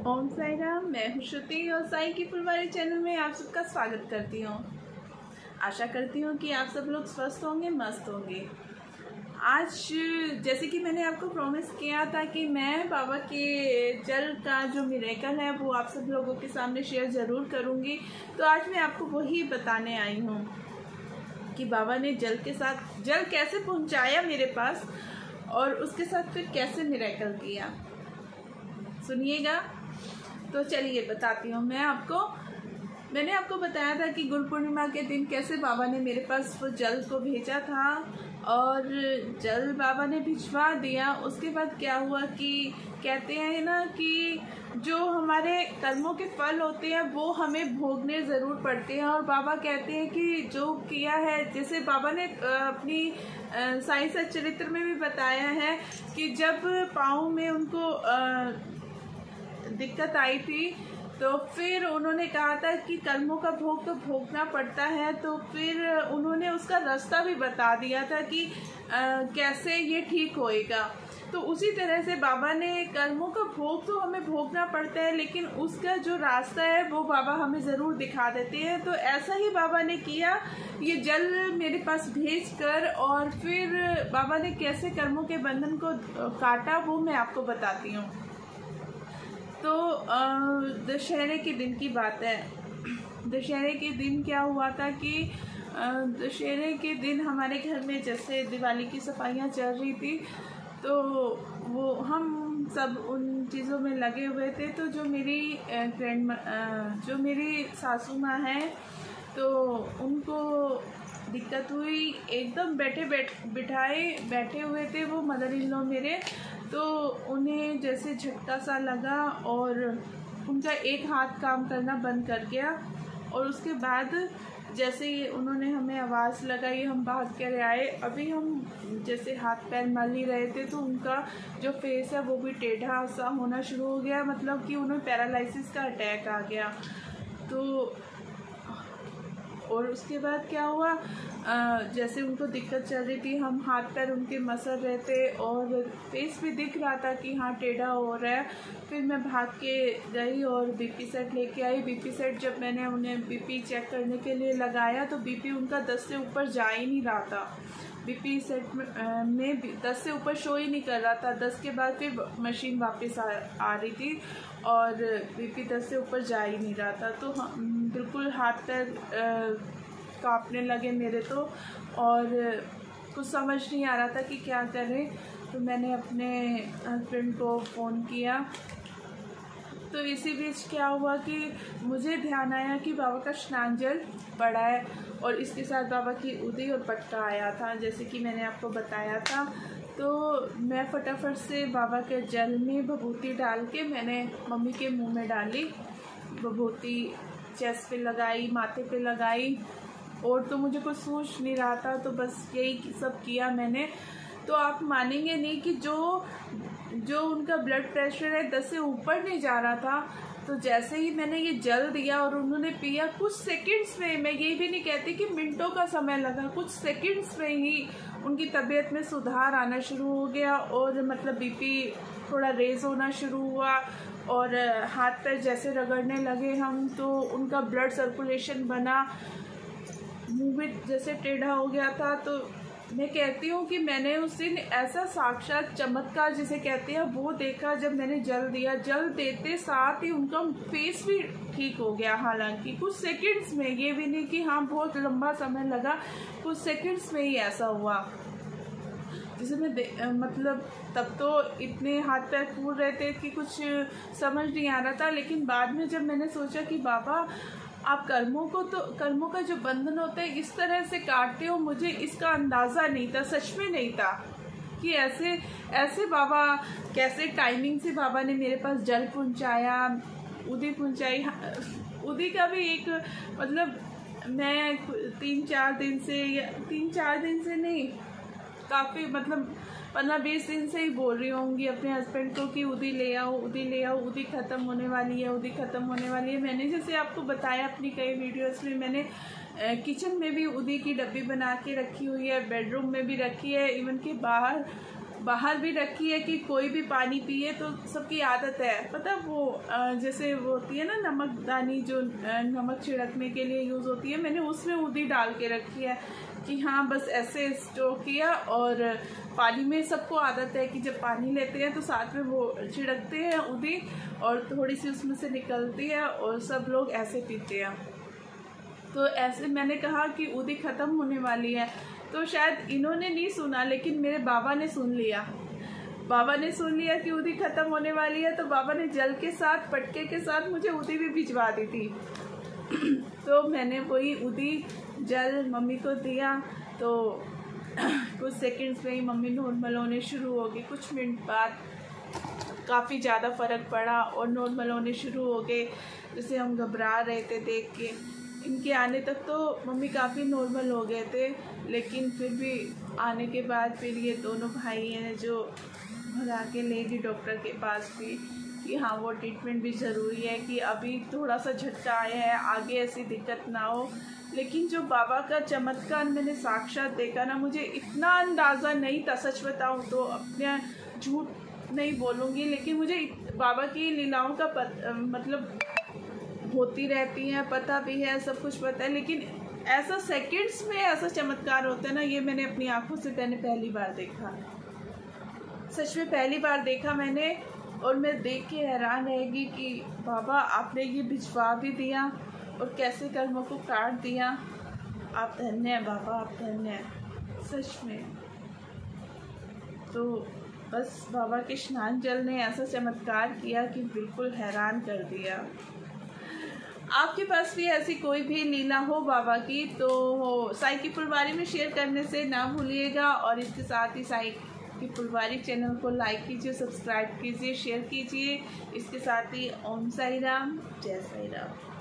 ओम साई राम। मैं हूँ श्रुति और साई की फुलवारी चैनल में आप सबका स्वागत करती हूँ। आशा करती हूँ कि आप सब लोग स्वस्थ होंगे, मस्त होंगे। आज जैसे कि मैंने आपको प्रॉमिस किया था कि मैं बाबा के जल का जो मिरेकल है वो आप सब लोगों के सामने शेयर ज़रूर करूँगी। तो आज मैं आपको वही बताने आई हूँ कि बाबा ने जल के साथ जल कैसे पहुँचाया मेरे पास और उसके साथ फिर कैसे मिरेकल किया। सुनिएगा। तो चलिए बताती हूँ मैंने आपको बताया था कि गुरु पूर्णिमा के दिन कैसे बाबा ने मेरे पास वो जल को भेजा था और जल बाबा ने भिजवा दिया। उसके बाद क्या हुआ कि कहते हैं ना कि जो हमारे कर्मों के फल होते हैं वो हमें भोगने ज़रूर पड़ते हैं। और बाबा कहते हैं कि जो किया है, जैसे बाबा ने अपनी साई सच्चरित्र में भी बताया है कि जब पाँव में उनको दिक्कत आई थी तो फिर उन्होंने कहा था कि कर्मों का भोग तो भोगना पड़ता है। तो फिर उन्होंने उसका रास्ता भी बता दिया था कि कैसे ये ठीक होएगा। तो उसी तरह से बाबा ने कर्मों का भोग तो हमें भोगना पड़ता है, लेकिन उसका जो रास्ता है वो बाबा हमें ज़रूर दिखा देते हैं। तो ऐसा ही बाबा ने किया, ये जल मेरे पास भेज कर, और फिर बाबा ने कैसे कर्मों के बंधन को काटा वो मैं आपको बताती हूँ। तो दशहरे के दिन की बात है। दशहरे के दिन क्या हुआ था कि दशहरे के दिन हमारे घर में जैसे दिवाली की सफाइयाँ चल रही थी, तो वो हम सब उन चीज़ों में लगे हुए थे। तो जो मेरी सासू माँ हैं, तो उनको दिक्कत हुई। एकदम बैठे हुए थे वो मदर इन लॉ मेरे। तो उन्हें जैसे झटका सा लगा और उनका एक हाथ काम करना बंद कर गया। और उसके बाद जैसे ही उन्होंने हमें आवाज़ लगाई, हम भाग कर आए। अभी हम जैसे हाथ पैर मल ही रहे थे तो उनका जो फेस है वो भी टेढ़ा सा होना शुरू हो गया, मतलब कि उन्हें पैरालिसिस का अटैक आ गया। तो और उसके बाद क्या हुआ, जैसे उनको दिक्कत चल रही थी, हम हाथ पैर उनके मसल रहे थे और फेस भी दिख रहा था कि हाँ टेढ़ा हो रहा है। फिर मैं भाग के गई और बीपी सेट लेके आई। बीपी सेट जब मैंने उन्हें बीपी चेक करने के लिए लगाया तो बीपी उनका 10 से ऊपर जा ही नहीं रहा था। बीपी सेट में 10 से ऊपर शो ही नहीं कर रहा था। 10 के बाद फिर मशीन वापस आ रही थी और बीपी 10 से ऊपर जा ही नहीं रहा था। तो बिल्कुल हाथ पैर कांपने लगे मेरे तो, और कुछ समझ नहीं आ रहा था कि क्या करें। तो मैंने अपने हस्बैंड को फ़ोन किया। तो इसी बीच क्या हुआ कि मुझे ध्यान आया कि बाबा का स्नान जल पड़ा है और इसके साथ बाबा की उदी और पटका आया था, जैसे कि मैंने आपको बताया था। तो मैं फटाफट से बाबा के जल में विभूति डाल के मैंने मम्मी के मुंह में डाली। विभूति चेस्ट पे लगाई, माथे पे लगाई, और तो मुझे कुछ सूझ नहीं रहा था। तो बस यही सब किया मैंने। तो आप मानेंगे नहीं कि जो उनका ब्लड प्रेशर है 10 से ऊपर नहीं जा रहा था। तो जैसे ही मैंने ये जल दिया और उन्होंने पिया, कुछ सेकंड्स में, मैं ये भी नहीं कहती कि मिनटों का समय लगा, कुछ सेकंड्स में ही उनकी तबीयत में सुधार आना शुरू हो गया। और मतलब बीपी थोड़ा रेज होना शुरू हुआ और हाथ पैर जैसे रगड़ने लगे हम, तो उनका ब्लड सर्कुलेशन बना। मुँह भी जैसे टेढ़ा हो गया था। तो मैं कहती हूँ कि मैंने उस दिन ऐसा साक्षात चमत्कार जिसे कहते हैं वो देखा जब मैंने जल दिया। जल देते साथ ही उनका फेस भी ठीक हो गया, हालांकि कुछ सेकंड्स में, ये भी नहीं कि हाँ बहुत लंबा समय लगा, कुछ सेकंड्स में ही ऐसा हुआ। जिसे मैं मतलब तब तो इतने हाथ पैर फूल रहे थे कि कुछ समझ नहीं आ रहा था। लेकिन बाद में जब मैंने सोचा कि बाबा आप कर्मों का जो बंधन होता है इस तरह से काटते हो, मुझे इसका अंदाज़ा नहीं था, सच में नहीं था कि ऐसे बाबा कैसे टाइमिंग से बाबा ने मेरे पास जल पहुंचाया, उदी पहुंचाई। उदी का भी एक मतलब मैं 3-4 दिन से नहीं, काफ़ी मतलब 15-20 दिन से ही बोल रही होंगी अपने हस्बैंड को कि उदी ले आओ, उदी ख़त्म होने वाली है। मैंने जैसे आपको बताया अपनी कई वीडियोस में, मैंने किचन में भी उदी की डब्बी बना के रखी हुई है, बेडरूम में भी रखी है, इवन कि बाहर बाहर भी रखी है कि कोई भी पानी पिए, तो सबकी आदत है पता, वो जैसे वो होती है ना नमकदानी जो नमक छिड़कने के लिए यूज़ होती है, मैंने उसमें उदी डाल के रखी है कि हाँ बस ऐसे स्टोर किया। और पानी में सबको आदत है कि जब पानी लेते हैं तो साथ में वो छिड़कते हैं उदी, और थोड़ी सी उसमें से निकलती है और सब लोग ऐसे पीते हैं। तो ऐसे मैंने कहा कि उदी ख़त्म होने वाली है, तो शायद इन्होंने नहीं सुना, लेकिन मेरे बाबा ने सुन लिया। बाबा ने सुन लिया कि उदी ख़त्म होने वाली है, तो बाबा ने जल के साथ पटके के साथ मुझे उदी भी भिजवा दी थी। तो मैंने वही उदी जल मम्मी को दिया, तो कुछ सेकंड्स में ही मम्मी नॉर्मल होने शुरू हो गई। कुछ मिनट बाद काफ़ी ज़्यादा फ़र्क पड़ा और नॉर्मल होने शुरू हो गए। जैसे हम घबरा रहे थे देख के, इनके आने तक तो मम्मी काफ़ी नॉर्मल हो गए थे, लेकिन फिर भी आने के बाद फिर ये दोनों भाई हैं जो भगा के ले गए डॉक्टर के पास भी कि हाँ वो ट्रीटमेंट भी ज़रूरी है, कि अभी थोड़ा सा झटका आया है, आगे ऐसी दिक्कत ना हो। लेकिन जो बाबा का चमत्कार मैंने साक्षात देखा ना, मुझे इतना अंदाज़ा नहीं था, सच बताऊँ तो अपने झूठ नहीं बोलूँगी, लेकिन मुझे बाबा की लीलाओं का मतलब होती रहती हैं, पता भी है, सब कुछ पता है, लेकिन ऐसा सेकंड्स में ऐसा चमत्कार होता है ना, ये मैंने अपनी आंखों से पहली बार देखा। सच में पहली बार देखा मैंने, और मैं देख के हैरान रहेगी कि बाबा आपने ये भिजवा भी दिया और कैसे कर्मों को काट दिया। आप धन्य हैं बाबा, आप धन्य हैं सच में। तो बस बाबा के स्नान जल ने ऐसा चमत्कार किया कि बिल्कुल हैरान कर दिया। आपके पास भी ऐसी कोई भी लीला हो बाबा की, तो साई की फुलवारी में शेयर करने से ना भूलिएगा। और इसके साथ ही साई की फुलवारी चैनल को लाइक कीजिए, सब्सक्राइब कीजिए, शेयर कीजिए। इसके साथ ही ओम साई राम, जय साई राम।